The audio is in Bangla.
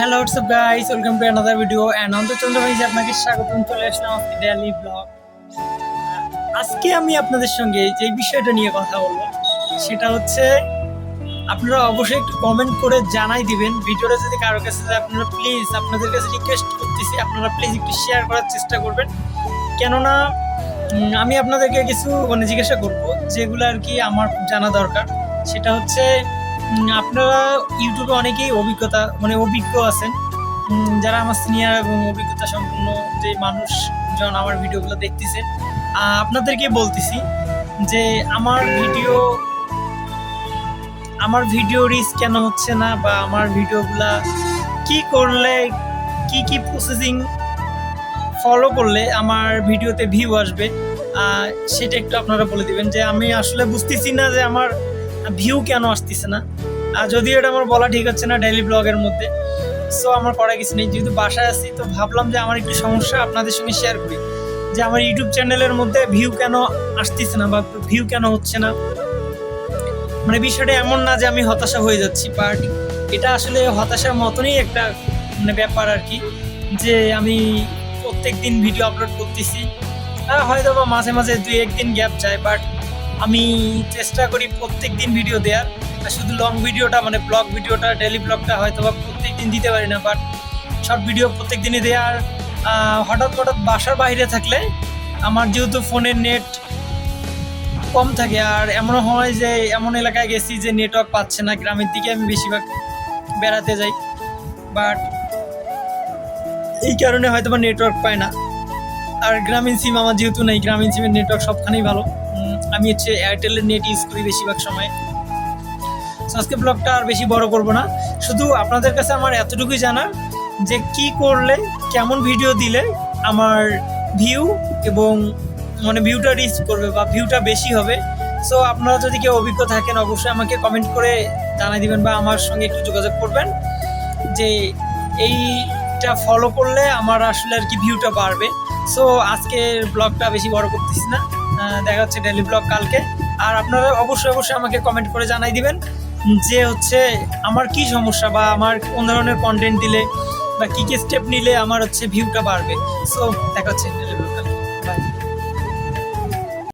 Hello WhatsApp guys, welcome to another video and Chandra ভাই আপনাকে স্বাগতম। চলে আসলাম আজকে ডেইলি ব্লগ। আজকে আমি আপনাদের সঙ্গে যে বিষয়টা নিয়ে কথা বলবো সেটা হচ্ছে, আপনারা অবশ্যই একটু কমেন্ট করে জানাই দিবেন ভিডিওটা যদি কারো কাছে যায়। আপনারা প্লিজ, আপনাদের কাছে রিকোয়েস্ট করতেছি, আপনারা প্লিজ একটু শেয়ার করার চেষ্টা করবেন। কেননা আমি আপনাদেরকে কিছু জিজ্ঞাসা করব যেগুলো আর কি আমার জানা দরকার। সেটা হচ্ছে, আপনারা ইউটিউবে অনেকেই অভিজ্ঞ আছেন, যারা আমার সিনিয়র এবং অভিজ্ঞতা সম্পন্ন যে মানুষজন আমার ভিডিওগুলো দেখতেছেন। আপনাদেরকে বলতেছি যে আমার ভিডিও রিচ কেন হচ্ছে না, বা আমার ভিডিওগুলা কি করলে, কি প্রসেসিং ফলো করলে আমার ভিডিওতে ভিউ আসবে, সেটা একটু আপনারা বলে দিবেন। যে আমি আসলে বুঝতেছি না যে আমার ভিউ কেন আসতেছে না। যদিও এটা আমার বলা ঠিক হচ্ছে না ডেইলি ব্লগের মধ্যে, সো আমার করার কিছু নেই। যেহেতু বাসায় আছি, তো ভাবলাম যে আমার একটু সমস্যা আপনাদের সঙ্গে শেয়ার করি, যে আমার ইউটিউব চ্যানেলের মধ্যে ভিউ কেন আসতেছে না বা ভিউ কেন হচ্ছে না। বিষয়টা এমন না যে আমি হতাশা হয়ে যাচ্ছি, বাট এটা আসলে হতাশার মতনই একটা ব্যাপার আর কি। যে আমি প্রত্যেক দিন ভিডিও আপলোড করতেছি, হয়তো বা মাঝে মাঝে 2-1 দিন গ্যাপ যায়, বাট আমি চেষ্টা করি প্রত্যেক দিন ভিডিও দেওয়ার। শুধু লং ভিডিওটা ব্লগ ভিডিওটা, ডেইলি ব্লগটা হয়তো বা প্রত্যেক দিন দিতে পারি না, বাট শর্ট ভিডিও প্রত্যেক দিনই দেওয়ার। হঠাৎ বাসার বাইরে থাকলে আমার যেহেতু ফোনের নেট কম থাকে, আর এমনও হয় যে এমন এলাকায় গেছি যে নেটওয়ার্ক পাচ্ছে না। গ্রামের দিকে আমি বেশিরভাগ বেড়াতে যাই, বাট এই কারণে হয়তো বা নেটওয়ার্ক পায় না। আর গ্রামীণ সিম আমার যেহেতু নেই, গ্রামীণ সিমের নেটওয়ার্ক সবখানেই ভালো। আমি এয়ারটেলের নেট ইউজ করি বেশিরভাগ সময়। আজকে ব্লগটা আর বেশি বড় করব না, শুধু আপনাদের কাছে আমার এতটুকুই জানার যে কি করলে, কেমন ভিডিও দিলে আমার ভিউ এবং ভিউটা রিচ করবে বা ভিউটা বেশি হবে। সো আপনারা যদি কেউ অভিজ্ঞ থাকেন, অবশ্যই আমাকে কমেন্ট করে জানাই দিবেন বা আমার সঙ্গে একটু যোগাযোগ করবেন যে এইটা ফলো করলে আমার আসলে আর কি ভিউটা বাড়বে। সো আজকের ব্লগটা বেশি বড় করতেছি না, দেখা হচ্ছে ডেইলি ব্লগ কালকে। আর আপনারা অবশ্যই আমাকে কমেন্ট করে জানাই দিবেন যে আমার কি সমস্যা, বা আমার কোন ধরনের কন্টেন্ট দিলে বা কি স্টেপ নিলে আমার ভিউটা বাড়বে। সো দেখা হচ্ছে ডেইলি ব্লগ।